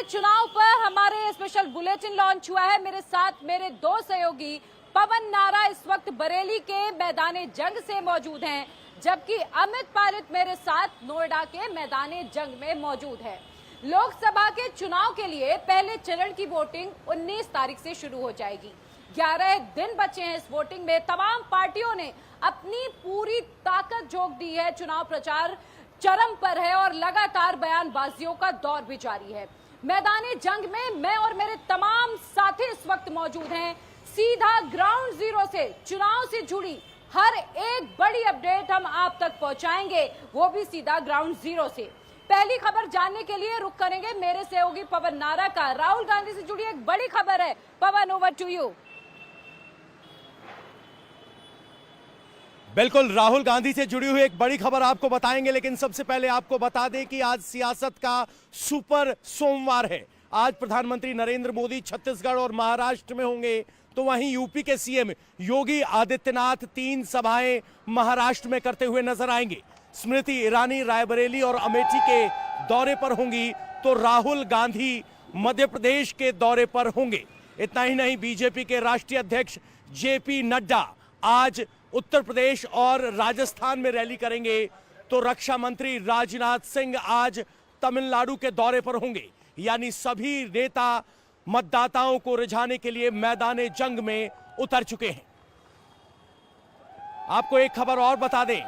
चुनाव पर हमारे स्पेशल बुलेटिन लॉन्च हुआ है। मेरे साथ मेरे दो सहयोगी पवन नारा इस वक्त बरेली के मैदाने जंग से मौजूद हैं, जबकि अमित पालित मेरे साथ नोएडा के मैदाने जंग में मौजूद है। लोकसभा के चुनाव के लिए पहले चरण की वोटिंग 19 तारीख से शुरू हो जाएगी। 11 दिन बचे हैं इस वोटिंग में। तमाम पार्टियों ने अपनी पूरी ताकत झोंक दी है। चुनाव प्रचार चरम पर है और लगातार बयानबाजियों का दौर भी जारी है। मैदानी जंग में मैं और मेरे तमाम साथी इस वक्त मौजूद हैं। सीधा ग्राउंड जीरो से चुनाव से जुड़ी हर एक बड़ी अपडेट हम आप तक पहुंचाएंगे, वो भी सीधा ग्राउंड जीरो से। पहली खबर जानने के लिए रुख करेंगे मेरे सहयोगी पवन नारा का। राहुल गांधी से जुड़ी एक बड़ी खबर है। पवन, ओवर टू यू। बिल्कुल, राहुल गांधी से जुड़ी हुई एक बड़ी खबर आपको बताएंगे, लेकिन सबसे पहले आपको बता दें कि आज सियासत का सुपर सोमवार है। आज प्रधानमंत्री नरेंद्र मोदी छत्तीसगढ़ और महाराष्ट्र में होंगे, तो वहीं यूपी के सीएम योगी आदित्यनाथ 3 सभाएं महाराष्ट्र में करते हुए नजर आएंगे। स्मृति ईरानी रायबरेली और अमेठी के दौरे पर होंगी, तो राहुल गांधी मध्य प्रदेश के दौरे पर होंगे। इतना ही नहीं, बीजेपी के राष्ट्रीय अध्यक्ष जेपी नड्डा आज उत्तर प्रदेश और राजस्थान में रैली करेंगे, तो रक्षा मंत्री राजनाथ सिंह आज तमिलनाडु के दौरे पर होंगे। यानी सभी नेता मतदाताओं को रिझाने के लिए मैदाने जंग में उतर चुके हैं। आपको एक खबर और बता दें,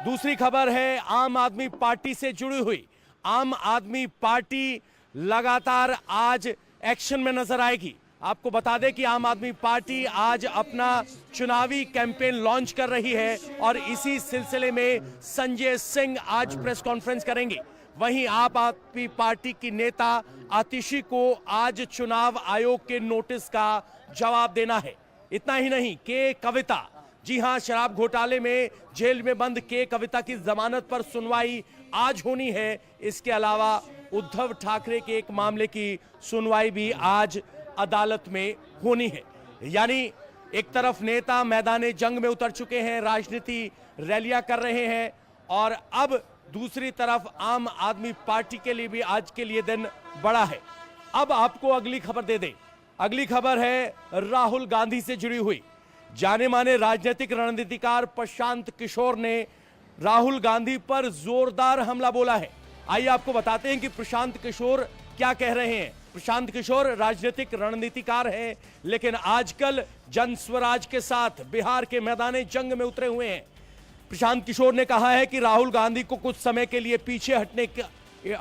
दूसरी खबर है आम आदमी पार्टी से जुड़ी हुई। आम आदमी पार्टी लगातार आज एक्शन में नजर आएगी। आपको बता दें कि आम आदमी पार्टी आज अपना चुनावी कैंपेन लॉन्च कर रही है और इसी सिलसिले में संजय सिंह आज प्रेस कॉन्फ्रेंस करेंगे। वहीं आप आदमी पार्टी की नेता आतिशी को आज चुनाव आयोग के नोटिस का जवाब देना है। इतना ही नहीं, के कविता, जी हां, शराब घोटाले में जेल में बंद के कविता की जमानत पर सुनवाई आज होनी है। इसके अलावा उद्धव ठाकरे के एक मामले की सुनवाई भी आज अदालत में होनी है। यानी एक तरफ नेता मैदाने जंग में उतर चुके हैं, राजनीति रैलियां कर रहे हैं, और अब दूसरी तरफ आम आदमी पार्टी के लिए भी आज के लिए दिन बड़ा है। अब आपको अगली खबर दे दें। अगली खबर है राहुल गांधी से जुड़ी हुई। जाने माने राजनीतिक रणनीतिकार प्रशांत किशोर ने राहुल गांधी पर जोरदार हमला बोला है। आइए आपको बताते हैं कि प्रशांत किशोर क्या कह रहे हैं। प्रशांत किशोर राजनीतिक रणनीतिकार हैं, लेकिन आजकल जन स्वराज के साथ बिहार के मैदाने जंग में उतरे हुए हैं। प्रशांत किशोर ने कहा है कि राहुल गांधी को कुछ समय के लिए पीछे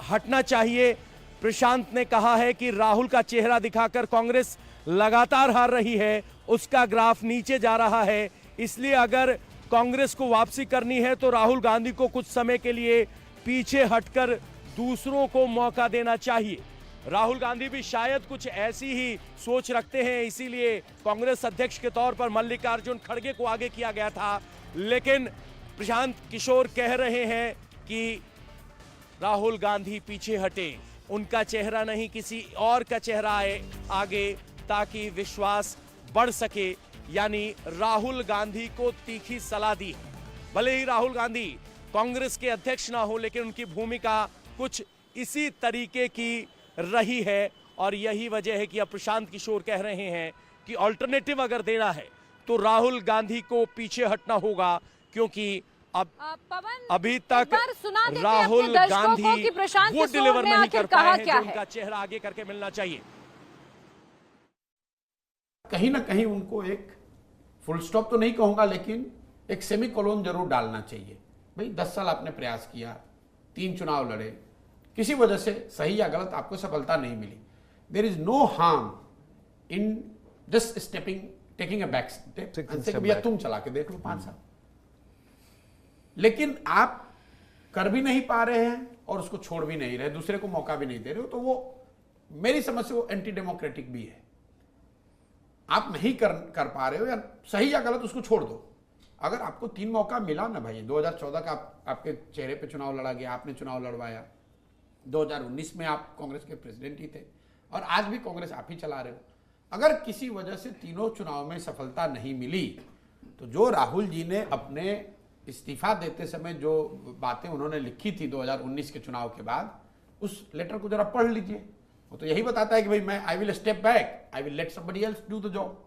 हटना चाहिए। प्रशांत ने कहा है कि राहुल का चेहरा दिखाकर कांग्रेस लगातार हार रही है, उसका ग्राफ नीचे जा रहा है, इसलिए अगर कांग्रेस को वापसी करनी है तो राहुल गांधी को कुछ समय के लिए पीछे हटकर दूसरों को मौका देना चाहिए। राहुल गांधी भी शायद कुछ ऐसी ही सोच रखते हैं, इसीलिए कांग्रेस अध्यक्ष के तौर पर मल्लिकार्जुन खड़गे को आगे किया गया था। लेकिन प्रशांत किशोर कह रहे हैं कि राहुल गांधी पीछे हटे, उनका चेहरा नहीं किसी और का चेहरा आए आगे, ताकि विश्वास बढ़ सके। यानी राहुल गांधी को तीखी सलाह दी। भले ही राहुल गांधी कांग्रेस के अध्यक्ष ना हो, लेकिन उनकी भूमिका कुछ इसी तरीके की रही है, और यही वजह है कि अब प्रशांत किशोर कह रहे हैं कि ऑल्टरनेटिव अगर देना है तो राहुल गांधी को पीछे हटना होगा, क्योंकि अब अभी तक राहुल गांधी वो डिलीवर नहीं कर पाए हैं जो उनका चेहरा आगे करके मिलना चाहिए। कहीं ना कहीं उनको एक फुल स्टॉप तो नहीं कहूंगा, लेकिन एक सेमी कोलोन जरूर डालना चाहिए। भाई 10 साल आपने प्रयास किया, 3 चुनाव लड़े, किसी वजह से सही या गलत आपको सफलता नहीं मिली। There is no harm in just taking a back step, भैया तुम चला के देख लो 5 साल। लेकिन आप कर भी नहीं पा रहे हैं और उसको छोड़ भी नहीं रहे, दूसरे को मौका भी नहीं दे रहे हो, तो वो मेरी समझ से वो एंटी डेमोक्रेटिक भी है। आप नहीं कर पा रहे हो, या सही या गलत उसको छोड़ दो। अगर आपको 3 मौका मिला ना भाई, 2014 का आपके चेहरे पे चुनाव लड़ा गया, आपने चुनाव लड़वाया, 2019 में आप कांग्रेस के प्रेसिडेंट ही थे, और आज भी कांग्रेस आप ही चला रहे हो। अगर किसी वजह से तीनों चुनाव में सफलता नहीं मिली, तो जो राहुल जी ने अपने इस्तीफा देते समय जो बातें उन्होंने लिखी थी 2019 के चुनाव के बाद, उस लेटर को जरा पढ़ लीजिए। वो तो यही बताता है कि भाई मैं I will step back, I will let somebody else do the job.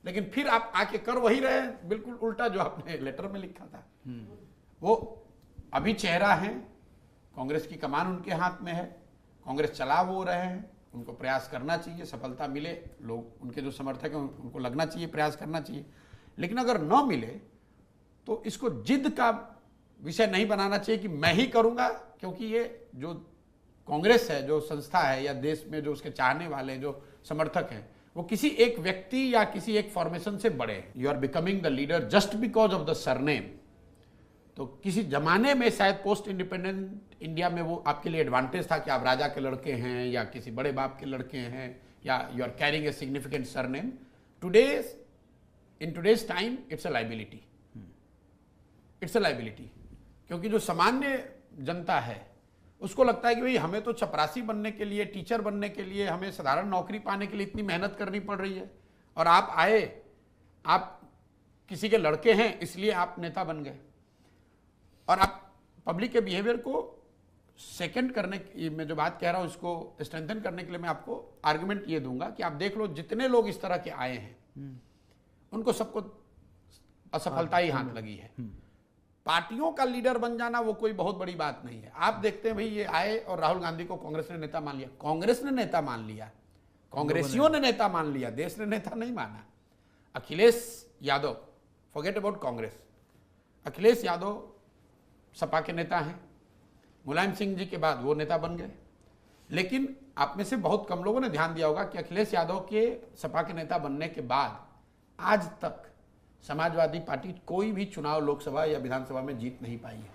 लेकिन फिर आप आके कर वही रहे, बिल्कुल उल्टा जो आपने लेटर में लिखा था। वो अभी चेहरा है, कांग्रेस की कमान उनके हाथ में है, कांग्रेस चला वो रहे हैं, उनको प्रयास करना चाहिए, सफलता मिले, लोग उनके जो समर्थक हैं उनको लगना चाहिए, प्रयास करना चाहिए। लेकिन अगर न मिले तो इसको जिद का विषय नहीं बनाना चाहिए कि मैं ही करूंगा, क्योंकि ये जो कांग्रेस है, जो संस्था है, या देश में जो उसके चाहने वाले जो समर्थक हैं, वो किसी एक व्यक्ति या किसी एक फॉर्मेशन से बड़े हैं। You are becoming the leader just because of the surname. तो किसी जमाने में शायद पोस्ट इंडिपेंडेंट इंडिया में वो आपके लिए एडवांटेज था कि आप राजा के लड़के हैं या किसी बड़े बाप के लड़के हैं, या you are carrying a significant surname. In today's time it's a liability, it's a liability. क्योंकि जो सामान्य जनता है उसको लगता है कि भाई हमें तो चपरासी बनने के लिए, टीचर बनने के लिए, हमें साधारण नौकरी पाने के लिए इतनी मेहनत करनी पड़ रही है, और आप आए, आप किसी के लड़के हैं इसलिए आप नेता बन गए। और आप पब्लिक के बिहेवियर को सेकंड करने की मैं जो बात कह रहा हूं उसको स्ट्रेंथन करने के लिए मैं आपको आर्गुमेंट ये दूंगा कि आप देख लो जितने लोग इस तरह के आए हैं उनको सबको असफलता ही हाथ लगी है। पार्टियों का लीडर बन जाना वो कोई बहुत बड़ी बात नहीं है। आप देखते हैं भाई ये आए और राहुल गांधी को कांग्रेस ने नेता मान लिया, कांग्रेस ने नेता मान लिया, कांग्रेसियों ने नेता मान लिया, देश ने नेता नहीं माना। अखिलेश यादव, फॉरगेट अबाउट कांग्रेस, अखिलेश यादव सपा के नेता हैं, मुलायम सिंह जी के बाद वो नेता बन गए। लेकिन आप में से बहुत कम लोगों ने ध्यान दिया होगा कि अखिलेश यादव के सपा के नेता बनने के बाद आज तक समाजवादी पार्टी कोई भी चुनाव लोकसभा या विधानसभा में जीत नहीं पाई है,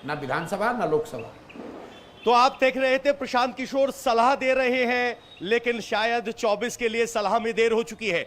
ना विधानसभा ना लोकसभा। तो आप देख रहे थे प्रशांत किशोर सलाह दे रहे हैं, लेकिन शायद 24 के लिए सलाह में देर हो चुकी है।